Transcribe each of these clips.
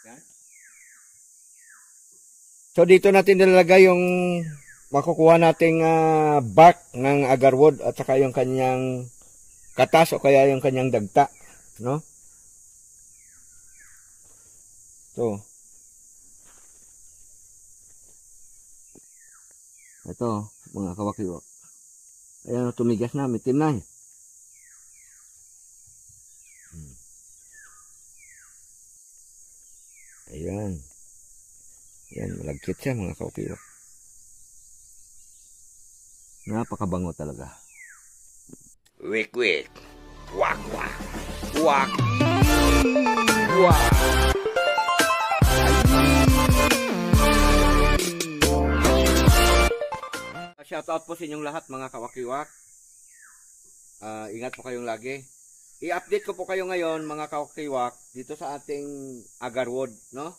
Yan. So dito natin nilalagay yung makukuha nating bark ng agarwood at saka yung kanyang katas o kaya yung kanyang dagta, no? So ito mga kawakiwak. Ayan, tumigas na, mitim na. Ayan. Ayan, malagkit siya mga kawakiwak. Napakabango talaga. Wik wik. Wak wak. Wak. Wak. Shoutout po sa inyong lahat mga kawakiwak. Ingat po kayong lagi. I-update ko po kayo ngayon mga kawakiwak dito sa ating agarwood, no?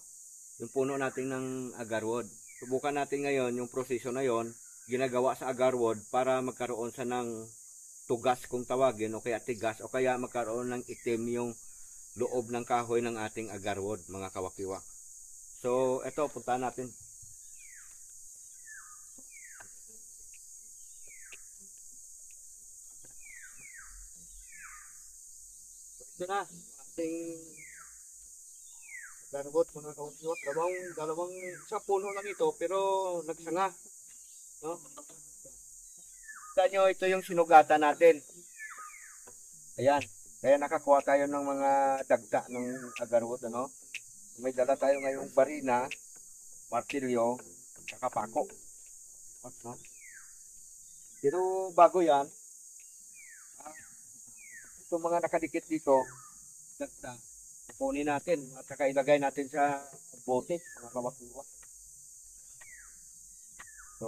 Yung puno natin ng agarwood. Subukan natin ngayon yung proseso na yon, ginagawa sa agarwood para magkaroon sa ng tugas kung tawagin o kaya tigas o kaya magkaroon ng itim yung loob ng kahoy ng ating agarwood mga kawakiwak. So ito, punta natin. Ito na ating agarwood mga kawakiwak. Dalawang sa puno lang ito pero nagsanga, no? Kita nyo, ito yung sinugatan natin. Ayan. Kaya nakakuha tayo ng mga dagta ng agarwood, ano? May dala tayo ngayong barina, martilyo, saka pako. No? Pero bago yan, itong mga nakadikit dito, dagta, kunin natin at saka ilagay natin sa bote, mga kawakiwak. So,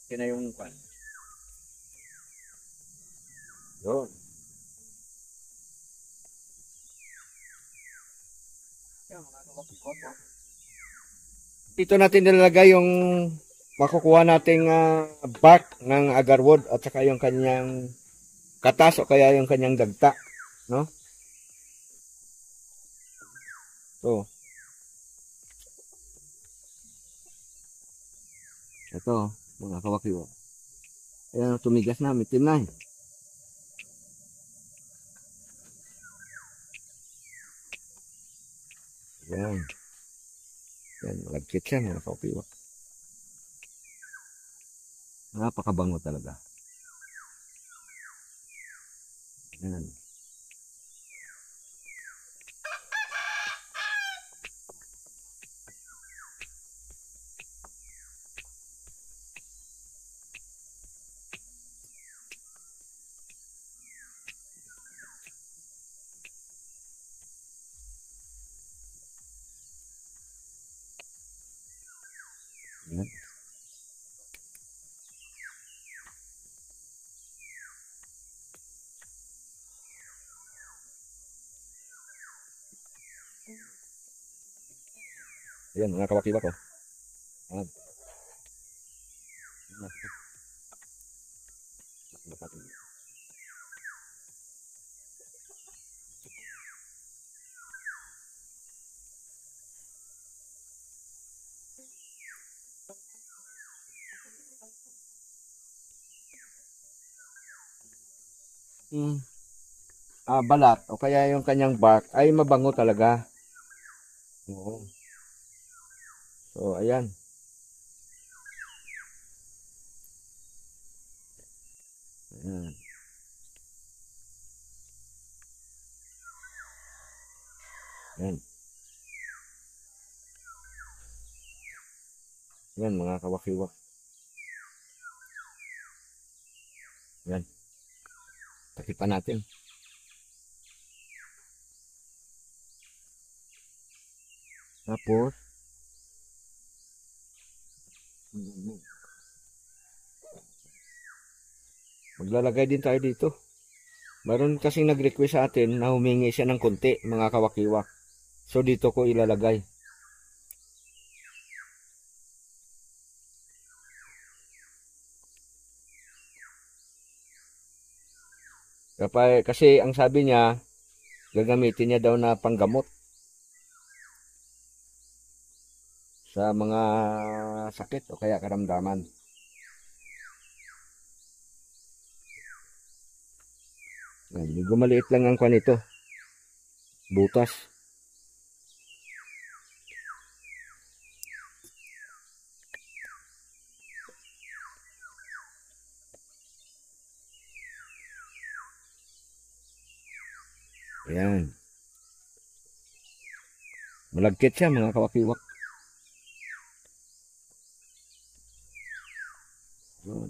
yun na yung pan. Yun. Dito natin nilalagay yung makukuha nating bark ng agarwood at saka yung kanyang katas o kaya yung kanyang dagta, no? So, ito mga kawakiwak. Ayan, tumigas na, mitim na. Ayan. Ayan, malagkit siya mga kawakiwak. Napakabango talaga. Ayan. Ayan. Ayan mga kawakiwak ko. Ayan. Balat o kaya yung kanyang bark ay mabango talaga. Oo. So, ayan. Ayan. Ayan. Ayan mga kawakiwak. Ayan. Takipan natin. Tapos, maglalagay din tayo dito. Meron kasing nag-request sa atin na humingi siya ng konti mga kawakiwak. So dito ko ilalagay. Kasi ang sabi niya, gagamitin niya daw na panggamot. sa mga sakit o kaya karamdaman. Yan, medyo maliit lang ang kwan ito. Butas. Ayan. Malagkit siya mga kawakiwak. Yun.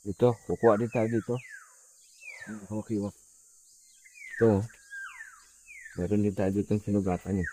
Ito, kukuha din tayo dito. Mga kawakiwak. Ito. Meron din tayo dito ang sinugatan eh.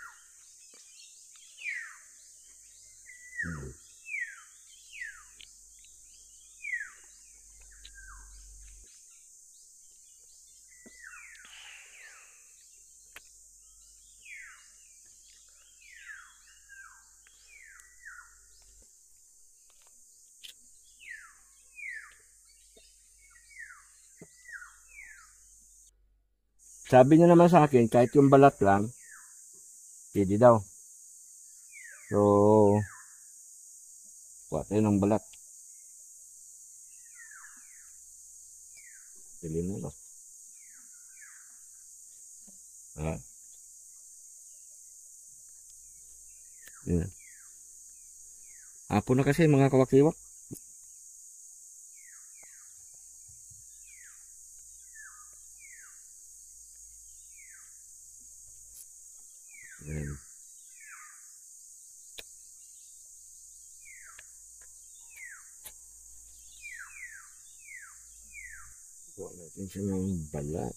Sabi niya naman sa akin, kahit yung balat lang, pwede daw. So, kuha tayo ng balat. Pili mo ba? Ah. Yan. Hapon na kasi mga kawakiwak. Yan. Kuha natin siya ng balat.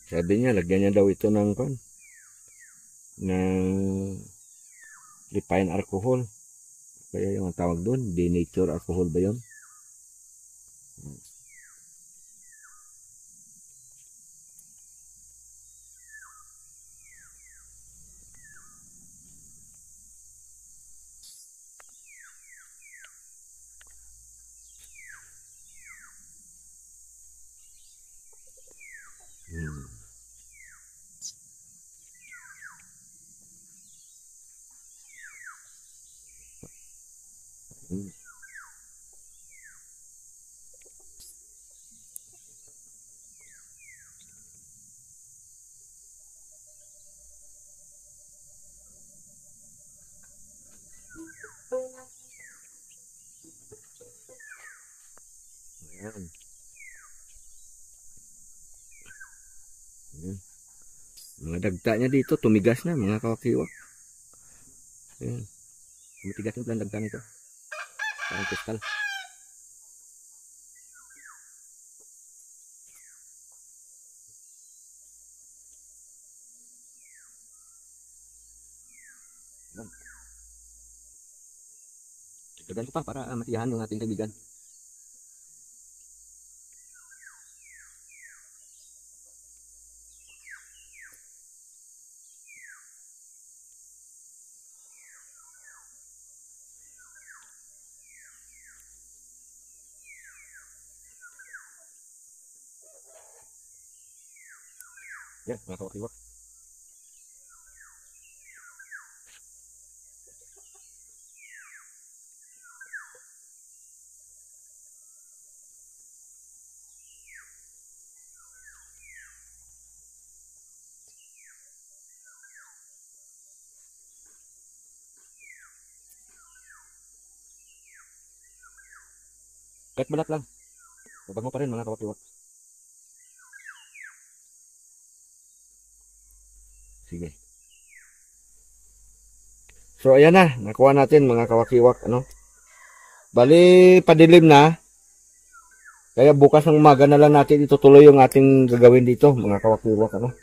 Sabi niya, lagyan niya daw ito ng refined alcohol. Kaya yung tawag doon, denatured alcohol ba yun? Hmm. Hmm. Ayan. Ayan. Mga dagta niya dito, tumigas na mga kawakiwak. Ayan. Tumitigas yung plan dagta nito. Parang kristal. Ayan. Dagan ko pa para masiyahan yung ating kaibigan. Yan, mga kawakiwak. Kahit balat lang. Mabango pa rin mga kawakiwak. Sige. So ayan na, nakuha natin mga kawakiwak, ano. Bali, padilim na. Kaya bukas ng umaga na lang natin itutuloy yung ating gagawin dito, mga kawakiwak, ano.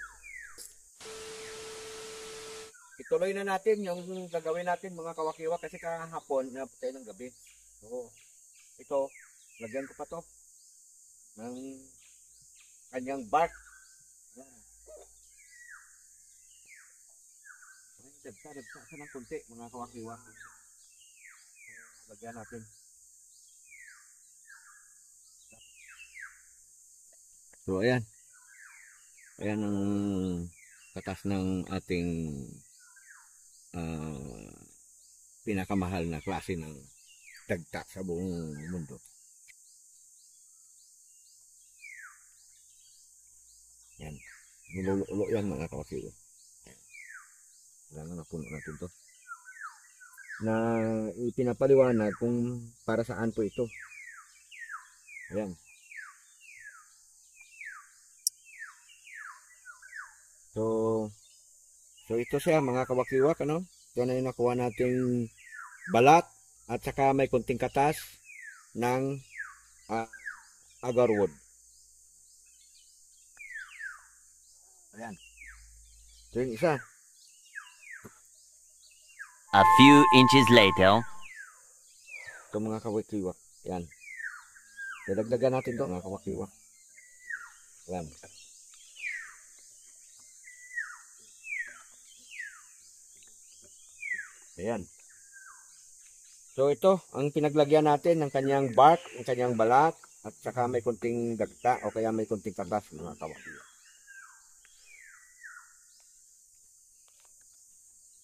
Ituloy na natin yung gagawin natin mga kawakiwak kasi kahapon, inabot tayo ng gabi. So, ito, lagyan ko pa to ng kanyang bark. Dagsa sa ng konti, mga kawakiwak. Lagyan natin. So, ayan. Ayan ang katas ng ating ah, pinakamahal na klase ng dagta sa buong mundo. Yan. Nilululo yan mga kawakiwak. Kailangan napuno natin to. Na ipinapaliwanag kung para saan po ito. Ayan. So ito siya mga kawakiwak, ano? Ito na yung nakuha nating balat at saka may konting katas ng agarwood. Ayan. Ito yung isa. A few inches later. Ito mga kawakiwak. Ayan. Dadagdagan natin ito mga kawakiwak. Ayan. Ayan. So ito, ang pinaglagyan natin ng kanyang bark, ang kanyang balat, at saka may konting dagta o kaya may konting katas mga kawakiwak.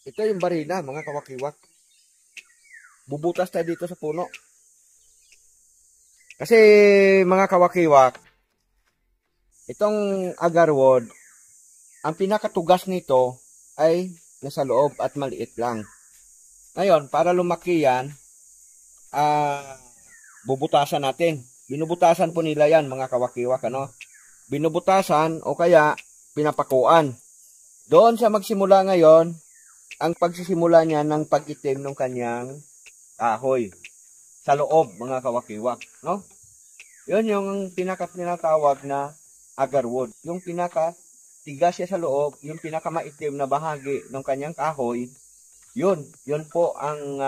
Ito yung barina mga kawakiwak. Bubutas tayo dito sa puno. Kasi mga kawakiwak, itong agarwood, ang pinakatugas nito ay nasa loob at maliit lang. Ngayon, para lumaki yan, bubutasan natin. Binubutasan po nila yan mga kawakiwak, ano? Binubutasan o kaya pinapakuan. Doon sa magsimula ngayon, ang pagsisimula niya ng pag-itim ng kanyang kahoy sa loob mga kawakiwak, no? Yun yung tinatawag na agarwood. Yung pinakatigas siya sa loob, yung pinakamaitim na bahagi ng kanyang kahoy, yun po ang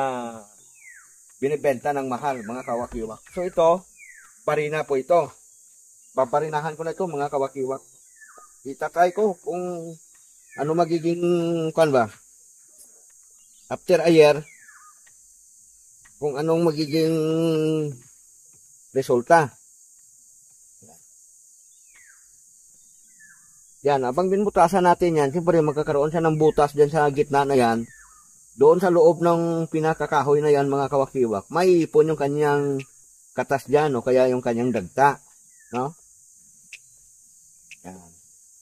binibenta ng mahal mga kawakiwak. So ito, barina po ito. Paparinahan ko na ito mga kawakiwak. Itatry ko kung ano magiging after a year, kung anong magiging resulta. Yan, abang binbutasan natin yan, siyempre magkakaroon siya ng butas dyan sa gitna na yan. Doon sa loob ng pinakakahoy na yan mga kawakiwak, may ipon yung kanyang katas dyan o kaya yung kanyang dagta. No? Yan.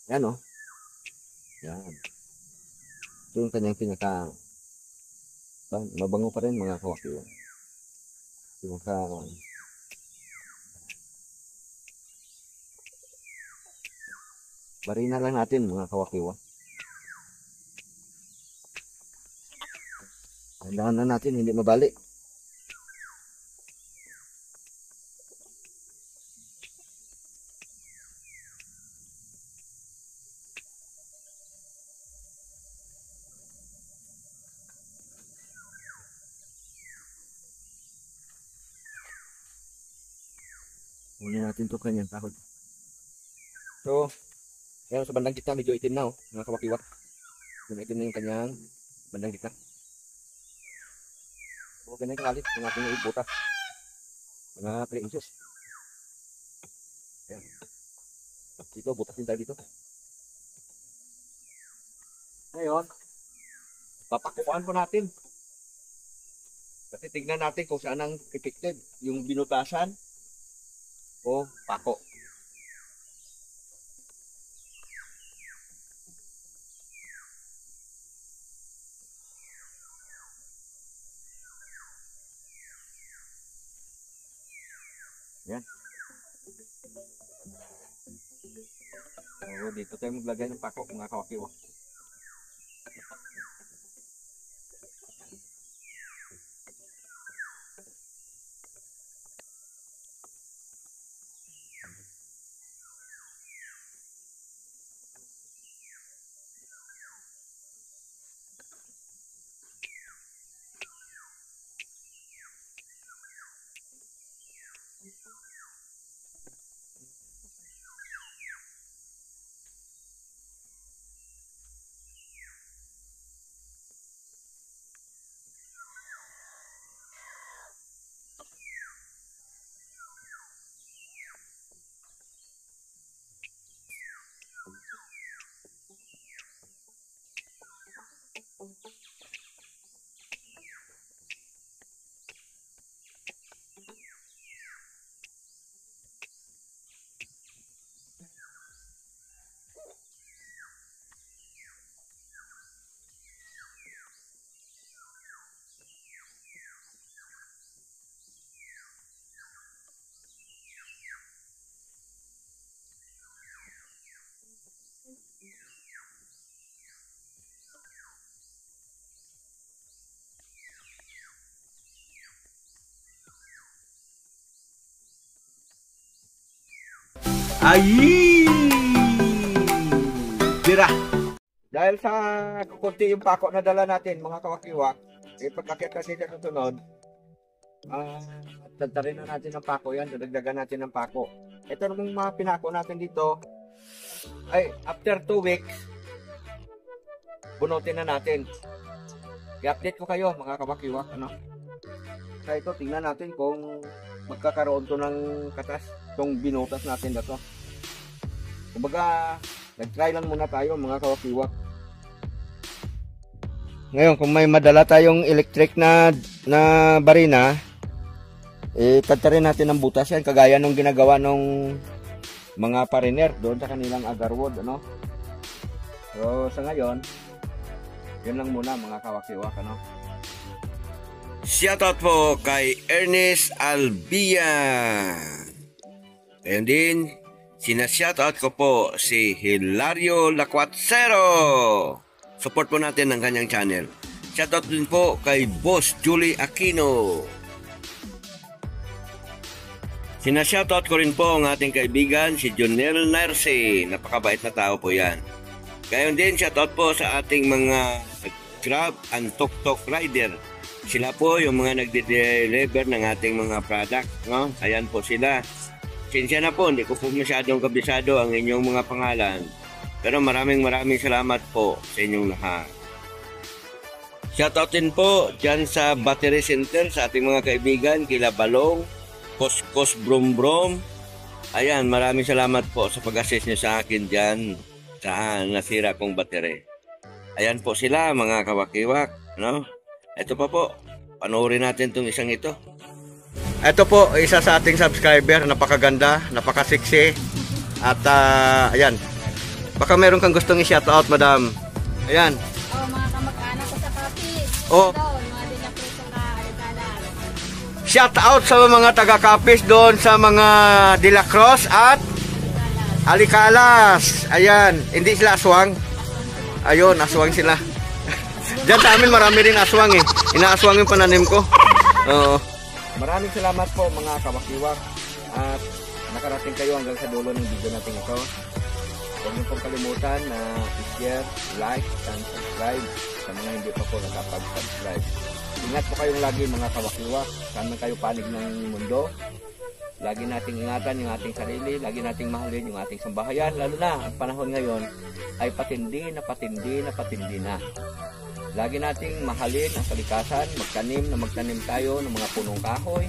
Yan o. Yan. Ito yung kanyang mabango pa rin mga kawakiwak. Yung barina lang natin mga kawakiwak. Handahan na natin, hindi mabali. Muna natin ito kanyang tahod. So, yan sa bandang gitna, medyo itim na mga kawakiwak. Itim na yung kanyang bandang gitna. So, ganyan kakalit yung ating ibutas. Mga 3 inches. Ayan. Dito, butas din tayo dito. Ngayon, papakuan po natin. Kasi tignan natin kung saan ang effective. Yung binutasan o pako. Yan. So, dito tayo maglagay ng pako mga kawakiwak. Ay! Tira! Dahil sa kunti yung pako na dala natin, mga kawakiwak, pagkakit natin sa susunod, tagtarin na natin ng pako yan, dadagdagan natin ng pako. Ito namang mga pinako natin dito, ay after 2 weeks, bunutin na natin. I-update ko kayo mga kawakiwak, ano? Kaya ito, tingnan natin kung magkakaroon to ng katas, itong binutas natin na to. Kumbaga, nag-try lang muna tayo mga kawakiwak. Ngayon, kung may madala tayong electric na barina, tadtarin natin ng butas yan, kagaya nung ginagawa nung mga pariner doon sa kanilang agarwood, ano? So, sa ngayon, yun lang muna mga kawakiwak, ano? Shoutout po kay Ernest Albia. Ayun din, sinashoutout ko po si Hilario Lacuatsero. Support po natin ang kanyang channel. Shoutout din po kay Boss Julie Aquino. Sinashoutout ko rin po ang ating kaibigan si Jonel Nerce. Napakabait na tao po yan. Gayon din, shoutout po sa ating mga Grab and Tok Rider. Sila po yung mga nagde-deliver ng ating mga product, no? Ayan po sila. Sinsya na po, hindi ko po masyadong kabisado ang inyong mga pangalan. Pero maraming salamat po sa inyong lahat. Shoutout din po dyan sa Battery Center sa ating mga kaibigan, kila Balong, Koskos Brom Brom. Ayan, maraming salamat po sa pag-assist nyo sa akin dyan sa nasira kong battery. Ayan po sila mga kawakiwak, no? Ito pa po, panoorin natin itong isang ito. Ito po, isa sa ating subscriber, napakaganda, napakasexy. At ayan, baka meron kang gustong i-shoutout, madam. Ayan. Oh, mga kamag-anak ko sa Kapis. Oh. Doon, mga dinapres sa Alikalas. Shoutout sa mga taga-Kapis doon sa mga De La Cruz at Alikalas. Ayan, hindi sila aswang. Ayun, aswang sila. Diyan sa amin marami rin aswang eh. Inaaswang yung pananim ko. Oo. Maraming salamat po mga kawakiwak. At nakarating kayo hanggang sa dulo ng video natin ito. Huwag niyo pong kalimutan na i-share, like, and subscribe sa mga hindi pa po nakapag-subscribe. Ingat po kayong lagi mga kawakiwak. Saan man kayo panig ng mundo. Lagi nating ingatan yung ating sarili, lagi nating mahalin yung ating sambahayan, lalo na ang panahon ngayon ay patindi na. Lagi nating mahalin ang kalikasan, magtanim tayo ng mga punong kahoy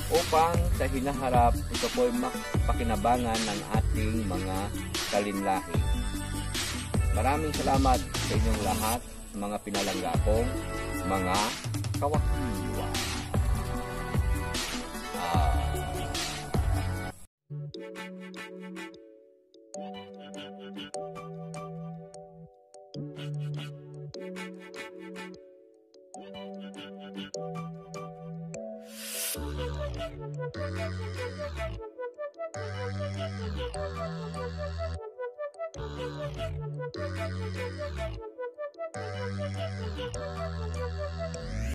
upang sa hinaharap ito po ay makapakinabangan ng ating mga kalinlahi. Maraming salamat sa inyong lahat, mga pinalangga kong mga kawakiwa.